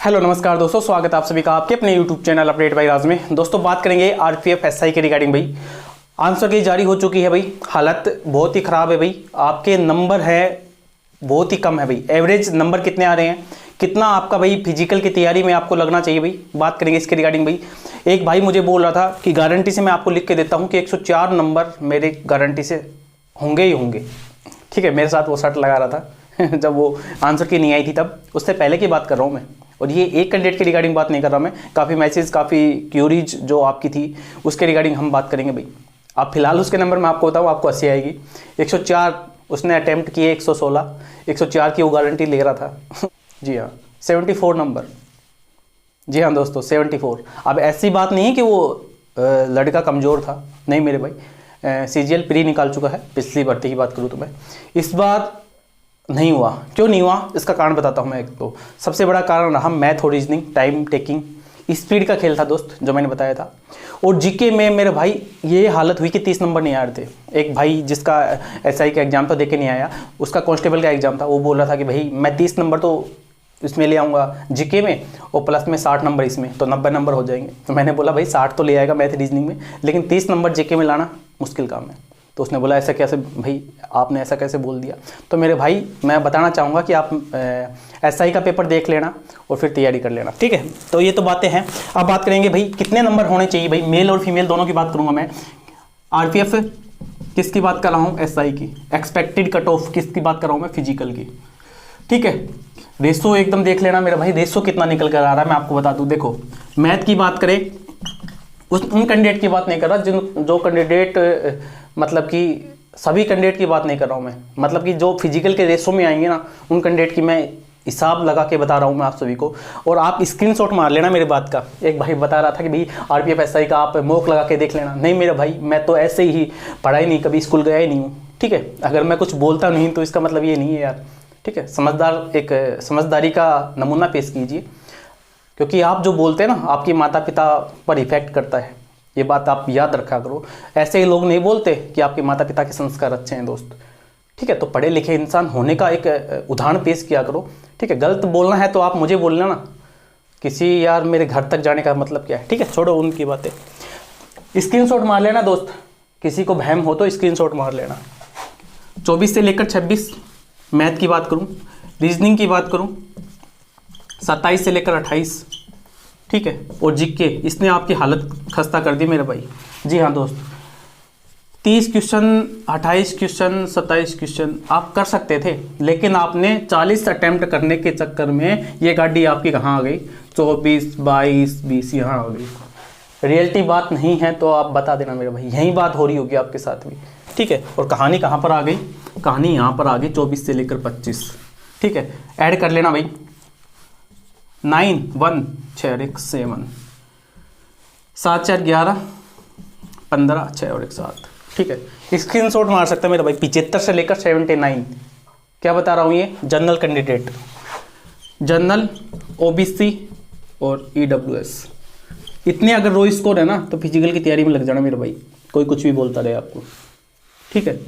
Hello नमस्कार दोस्तों, स्वागत है आप सभी का आपके अपने यूट्यूब चैनल अपडेट बाई राज में। दोस्तों बात करेंगे आरपीएफ एसआई के रिगार्डिंग। भाई आंसर की जारी हो चुकी है। भाई हालत बहुत ही ख़राब है। भाई आपके नंबर है बहुत ही कम है। भाई एवरेज नंबर कितने आ रहे हैं, कितना आपका भाई फिजिकल की तैयारी में आपको लगना चाहिए। भाई बात करेंगे इसके रिगार्डिंग। भाई एक भाई मुझे बोल रहा था कि गारंटी से मैं आपको लिख के देता हूँ कि 104 नंबर मेरे गारंटी से होंगे ही होंगे। ठीक है, मेरे साथ वो शर्ट लगा रहा था जब वो आंसर की नहीं आई थी, तब उससे पहले की बात कर रहा हूँ मैं। और ये एक कैंडिडेट के रिगार्डिंग बात नहीं कर रहा मैं, काफ़ी मैसेज काफ़ी क्यूरीज जो आपकी थी उसके रिगार्डिंग हम बात करेंगे। भाई आप फिलहाल उसके नंबर मैं आपको बताऊँ, आपको 80 आएगी। 104 उसने अटैम्प्ट किए, 116, 104 की वो गारंटी ले रहा था जी हाँ, 74 नंबर। जी हाँ दोस्तों 74। अब ऐसी बात नहीं है कि वो लड़का कमज़ोर था, नहीं मेरे भाई। सीजीएल प्री निकाल चुका है। पिछली भर्ती की बात करूँ तो मैं इस बार नहीं हुआ। क्यों नहीं हुआ इसका कारण बताता हूँ मैं। एक तो सबसे बड़ा कारण रहा मैथ और रीजनिंग, टाइम टेकिंग, स्पीड का खेल था दोस्त, जो मैंने बताया था। और जीके में मेरे भाई ये हालत हुई कि 30 नंबर नहीं आ रहे थे। एक भाई जिसका एसआई का एग्जाम तो दे के नहीं आया, उसका कांस्टेबल का एग्जाम था, वो बोल रहा था कि भाई मैं 30 नंबर तो इसमें ले आऊँगा जीके में और प्लस में 60 नंबर इसमें, तो 90 नंबर हो जाएंगे। तो मैंने बोला भाई 60 तो ले आएगा मैथ रीजनिंग में, लेकिन 30 नंबर जीके में लाना मुश्किल काम है। तो उसने बोला ऐसा कैसे भाई, आपने ऐसा कैसे बोल दिया। तो मेरे भाई मैं बताना चाहूँगा कि आप एसआई का पेपर देख लेना और फिर तैयारी कर लेना, ठीक है। तो ये तो बातें हैं। अब बात करेंगे भाई कितने नंबर होने चाहिए। भाई मेल और फीमेल दोनों की बात करूँगा मैं। आरपीएफ किसकी बात कर रहा हूँ, एसआई की। एक्सपेक्टेड कट ऑफ किसकी बात कर रहा हूँ मैं, फिजिकल की, ठीक है। रेशो एकदम देख लेना मेरा भाई, रेशो कितना निकल कर आ रहा है मैं आपको बता दूँ। देखो मैथ की बात करें, उन कैंडिडेट की बात नहीं कर रहा जो कैंडिडेट मतलब कि सभी कैंडिडेट की बात नहीं कर रहा हूँ मैं, मतलब कि जो फिजिकल के रेशो में आएंगे ना, उन कैंडिडेट की मैं हिसाब लगा के बता रहा हूँ मैं आप सभी को। और आप स्क्रीनशॉट मार लेना मेरे बात का। एक भाई बता रहा था कि भाई आरपीएफ एसआई का आप मॉक लगा के देख लेना। नहीं मेरा भाई, मैं तो ऐसे ही पढ़ाई नहीं, कभी स्कूल गया ही नहीं हूँ, ठीक है। अगर मैं कुछ बोलता नहीं तो इसका मतलब ये नहीं है यार, ठीक है। समझदारी का नमूना पेश कीजिए, क्योंकि आप जो बोलते हैं ना आपके माता पिता पर इफेक्ट करता है। ये बात आप याद रखा करो। ऐसे ही लोग नहीं बोलते कि आपके माता पिता के संस्कार अच्छे हैं दोस्त, ठीक है। तो पढ़े लिखे इंसान होने का एक उदाहरण पेश किया करो, ठीक है। गलत बोलना है तो आप मुझे बोलना ना, किसी यार मेरे घर तक जाने का मतलब क्या है, ठीक है। छोड़ो उनकी बातें। स्क्रीनशॉट मार लेना दोस्त, किसी को भ्रम हो तो स्क्रीनशॉट मार लेना। 24 से लेकर 26 मैथ की बात करूँ, रीजनिंग की बात करूँ 27 से लेकर 28, ठीक है। और जीके इसने आपकी हालत खस्ता कर दी मेरे भाई। जी हाँ दोस्त, 30 क्वेश्चन, 28 क्वेश्चन, 27 क्वेश्चन आप कर सकते थे, लेकिन आपने 40 अटेम्प्ट करने के चक्कर में ये गाड़ी आपकी कहाँ आ गई, 24, 22, 20 यहाँ आ गई। रियलिटी बात नहीं है तो आप बता देना मेरे भाई, यही बात हो रही होगी आपके साथ भी, ठीक है। और कहानी कहाँ पर आ गई, कहानी यहाँ पर आ गई 24 से लेकर 25, ठीक है। ऐड कर लेना भाई, 9, 1, 6 और 1, 7, 7, 4, 11, 15, 6 और 1, 7, ठीक है। स्क्रीनशॉट मार सकता है मेरा भाई। 75 से लेकर 79, क्या बता रहा हूँ ये जनरल कैंडिडेट, जनरल, ओबीसी और ईडब्ल्यूएस, इतने अगर रो स्कोर है ना तो फिजिकल की तैयारी में लग जाना मेरा भाई, कोई कुछ भी बोलता रहे आपको, ठीक है।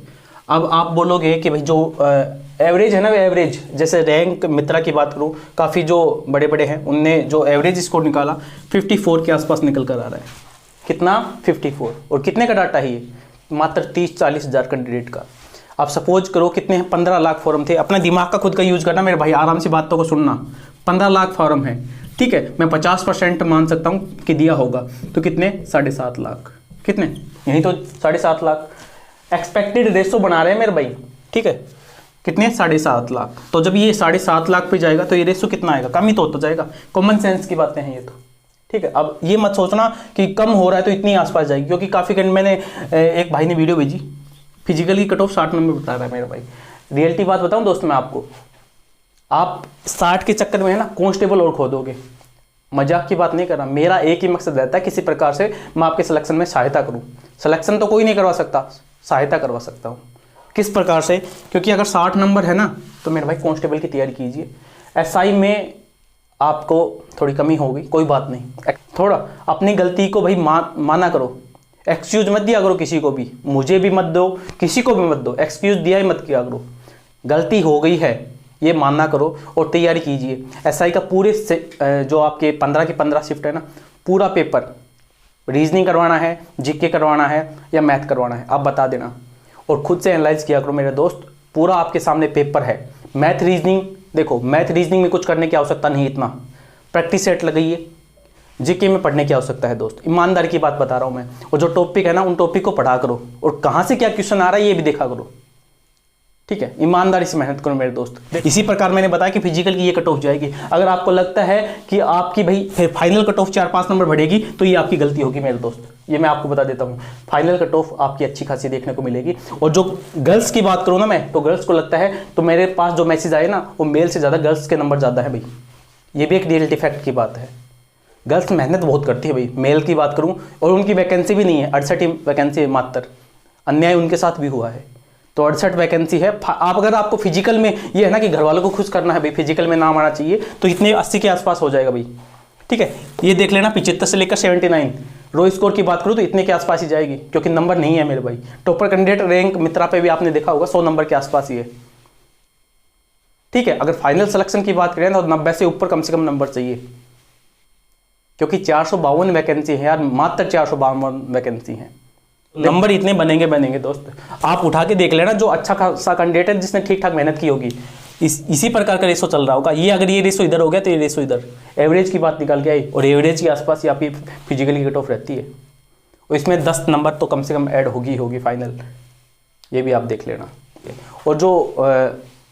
अब आप बोलोगे कि भाई जो एवरेज है ना, वो एवरेज, जैसे रैंक मित्रा की बात करूँ, काफ़ी जो बड़े बड़े हैं उनने जो एवरेज स्कोर निकाला 54 के आसपास निकल कर आ रहा है। कितना, 54। और कितने का डाटा है ये, मात्र 30-40 हज़ार कैंडिडेट का। आप सपोज करो कितने हैं, 15 लाख फॉर्म थे। अपने दिमाग का खुद का यूज करना मेरे भाई, आराम से बातों को सुनना। 15 लाख फॉर्म है, ठीक है। मैं 50% मान सकता हूँ कि दिया होगा, तो कितने, 7.5 लाख, कितने, यही तो 7.5 लाख। एक्सपेक्टेड रेशो बना रहे हैं मेरे भाई, ठीक है। कितने, 7.5 लाख। तो जब ये 7.5 लाख पे जाएगा तो ये रेशो कितना आएगा, कम ही तो होता जाएगा। कॉमन सेंस की बातें हैं ये तो, ठीक है। अब ये मत सोचना कि कम हो रहा है तो इतनी आसपास जाएगी, क्योंकि काफ़ी मैंने एक भाई ने वीडियो भेजी, फिजिकल की कट ऑफ 60 नंबर बता रहा है मेरा भाई। रियलिटी बात बताऊं दोस्त मैं आपको, आप 60 के चक्कर में है ना कांस्टेबल और खो दोगे। मजाक की बात नहीं कर रहा, मेरा एक ही मकसद रहता है, किसी प्रकार से मैं आपके सिलेक्शन में सहायता करूँ। सिलेक्शन तो कोई नहीं करवा सकता, सहायता करवा सकता हूँ। किस प्रकार से, क्योंकि अगर 60 नंबर है ना तो मेरे भाई कांस्टेबल की तैयारी कीजिए। एसआई में आपको थोड़ी कमी होगी, कोई बात नहीं, थोड़ा अपनी गलती को भाई माना करो। एक्सक्यूज मत दिया करो किसी को भी, मुझे भी मत दो, किसी को भी मत दो, एक्सक्यूज दिया ही मत किया करो। गलती हो गई है ये मानना करो और तैयारी कीजिए। एसआई का पूरे जो आपके 15 की 15 शिफ्ट है ना, पूरा पेपर रीजनिंग करवाना है, जीके करवाना है या मैथ करवाना है, आप बता देना और खुद से एनालाइज किया करो मेरे दोस्त। पूरा आपके सामने पेपर है। मैथ रीजनिंग देखो, मैथ रीजनिंग में कुछ करने की आवश्यकता नहीं, इतना प्रैक्टिस सेट लगाइए। जीके में पढ़ने की आवश्यकता है दोस्त, ईमानदारी की बात बता रहा हूँ मैं। और जो टॉपिक है ना, उन टॉपिक को पढ़ा करो और कहाँ से क्या क्वेश्चन आ रहा है ये भी देखा करो, ठीक है। ईमानदारी से मेहनत करो मेरे दोस्त। इसी प्रकार मैंने बताया कि फिजिकल की ये कट ऑफ जाएगी। अगर आपको लगता है कि आपकी भाई फिर फाइनल कट ऑफ 4-5 नंबर बढ़ेगी तो ये आपकी गलती होगी मेरे दोस्त, ये मैं आपको बता देता हूँ। फाइनल कट ऑफ आपकी अच्छी खासी देखने को मिलेगी। और जो गर्ल्स की बात करूँ ना मैं, तो गर्ल्स को लगता है, तो मेरे पास जो मैसेज आए ना, वो मेल से ज़्यादा गर्ल्स के नंबर ज़्यादा है भाई। ये भी एक रियलिटी फैक्ट की बात है। गर्ल्स मेहनत बहुत करती है भाई। मेल की बात करूँ और उनकी वैकेंसी भी नहीं है, 68 वैकेंसी है मात्र। अन्याय उनके साथ भी हुआ है, तो 68 वैकेंसी है। आप अगर आपको फिजिकल में ये है ना कि घर वालों को खुश करना है भाई, फिजिकल में नाम आना चाहिए, तो इतने 80 के आसपास हो जाएगा भाई, ठीक है। ये देख लेना 75 से लेकर 79 रो स्कोर की बात करूँ तो इतने के आसपास ही जाएगी, क्योंकि नंबर नहीं है मेरे भाई। टॉपर कैंडिडेट रैंक मित्रा पे भी आपने देखा होगा 100 नंबर के आसपास ही है, ठीक है। अगर फाइनल सिलेक्शन की बात करें तो 90 से ऊपर कम से कम नंबर चाहिए, क्योंकि 452 वैकेंसी है यार, मात्र 452 वैकेंसी है। नंबर इतने बनेंगे दोस्त। आप उठा के देख लेना, जो अच्छा खासा कैंडिडेट है जिसने ठीक ठाक मेहनत की होगी, इसी प्रकार का रेशो चल रहा होगा। ये अगर ये रेशो इधर हो गया तो ये रेशो इधर, एवरेज की बात निकाल के आई, और एवरेज के आसपास ही आपकी फिजिकली कट ऑफ रहती है। और इसमें 10 नंबर तो कम से कम ऐड होगी फाइनल, ये भी आप देख लेना। और जो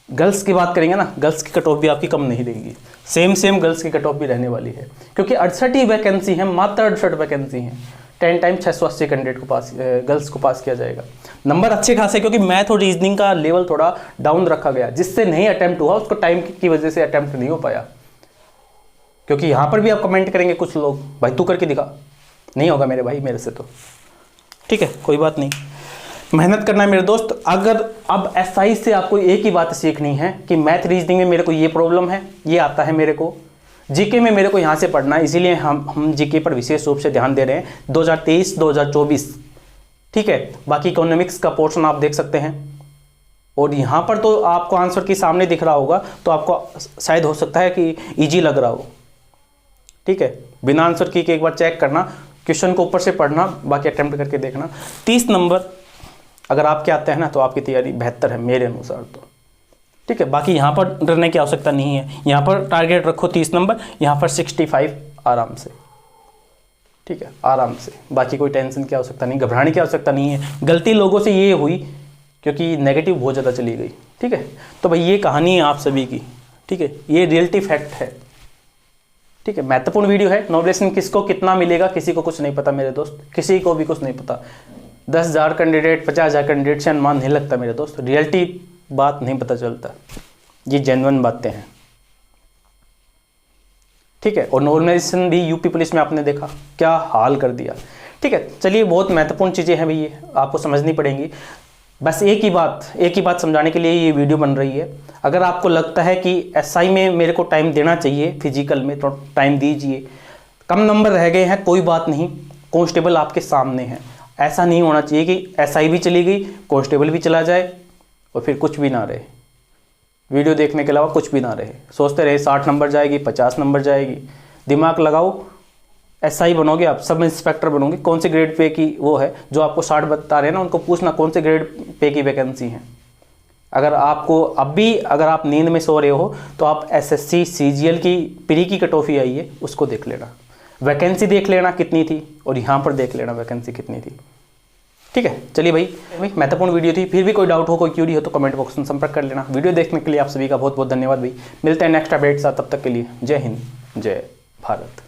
गर्ल्स की बात करेंगे ना, गर्ल्स की कट ऑफ भी आपकी कम नहीं रहेगी, सेम गर्ल्स की कट ऑफ भी रहने वाली है, क्योंकि 68 ही वैकेंसी है, मात्र 68 वैकेंसी है। 10 टाइम 680 कैंडिडेट को पास, गर्ल्स को पास किया जाएगा। नंबर अच्छे खासे, क्योंकि मैथ और रीजनिंग का लेवल थोड़ा डाउन रखा गया, जिससे नहीं अटेम्प्ट हुआ, उसको टाइम की वजह से अटेम्प्ट नहीं हो पाया। क्योंकि यहाँ पर भी आप कमेंट करेंगे कुछ लोग, भाई तू करके दिखा, नहीं होगा मेरे भाई मेरे से तो, ठीक है, कोई बात नहीं, मेहनत करना है मेरे दोस्त। अगर अब एसआई से आपको एक ही बात सीखनी है कि मैथ रीजनिंग में मेरे को ये प्रॉब्लम है, ये आता है मेरे को, जीके में मेरे को यहाँ से पढ़ना है, इसीलिए हम जीके पर विशेष रूप से ध्यान दे रहे हैं 2023-2024, ठीक है। बाकी इकोनॉमिक्स का पोर्शन आप देख सकते हैं, और यहाँ पर तो आपको आंसर की सामने दिख रहा होगा, तो आपको शायद हो सकता है कि इजी लग रहा हो, ठीक है। बिना आंसर की एक बार चेक करना, क्वेश्चन को ऊपर से पढ़ना, बाकी अटेम्प्ट करके देखना। 30 नंबर अगर आपके आते हैं ना, तो आपकी तैयारी बेहतर है मेरे अनुसार तो, ठीक है। बाकी यहाँ पर डरने की आवश्यकता नहीं है, यहाँ पर टारगेट रखो 30 नंबर, यहाँ पर 65 आराम से, ठीक है, आराम से। बाकी कोई टेंशन की आवश्यकता नहीं, घबराने की आवश्यकता नहीं है। गलती लोगों से ये हुई क्योंकि नेगेटिव बहुत ज़्यादा चली गई, ठीक है। तो भाई ये कहानी है आप सभी की, ठीक है, ये रियलिटी फैक्ट है, ठीक है। महत्वपूर्ण वीडियो है। नॉमिनेशन किसको कितना मिलेगा किसी को कुछ नहीं पता मेरे दोस्त, किसी को भी कुछ नहीं पता। 10,000 कैंडिडेट 50,000 कैंडिडेट से अनुमान नहीं लगता मेरे दोस्त, रियलिटी बात नहीं पता चलता, ये जेन्युइन बातें हैं, ठीक है। और नॉर्मलाइजेशन भी यूपी पुलिस में आपने देखा क्या हाल कर दिया, ठीक है। चलिए, बहुत महत्वपूर्ण चीज़ें हैं भैया, आपको समझनी पड़ेंगी। बस एक ही बात समझाने के लिए ये वीडियो बन रही है। अगर आपको लगता है कि एसआई में मेरे को टाइम देना चाहिए, फिजिकल में तो टाइम दीजिए। कम नंबर रह गए हैं, कोई बात नहीं, कांस्टेबल आपके सामने है। ऐसा नहीं होना चाहिए कि एसआई भी चली गई, कांस्टेबल भी चला जाए और फिर कुछ भी ना रहे, वीडियो देखने के अलावा कुछ भी ना रहे। सोचते रहे 60 नंबर जाएगी, 50 नंबर जाएगी। दिमाग लगाओ, एसआई बनोगे आप, सब इंस्पेक्टर बनोगे। कौन से ग्रेड पे की वो है जो आपको 60 बता रहे हैं ना, उनको पूछना कौन से ग्रेड पे की वैकेंसी है। अगर आपको अगर आप नींद में सो रहे हो तो आप एसएससी सीजीएल की प्री की कट ऑफ आई है, उसको देख लेना, वैकेंसी देख लेना कितनी थी, और यहाँ पर देख लेना वैकेंसी कितनी थी, ठीक है। चलिए भाई महत्वपूर्ण वीडियो थी। फिर भी कोई डाउट हो, कोई क्यूरी हो तो कमेंट बॉक्स में संपर्क कर लेना। वीडियो देखने के लिए आप सभी का बहुत बहुत धन्यवाद भाई। मिलते हैं नेक्स्ट अपडेट साथ, तब तक के लिए जय हिंद, जय भारत।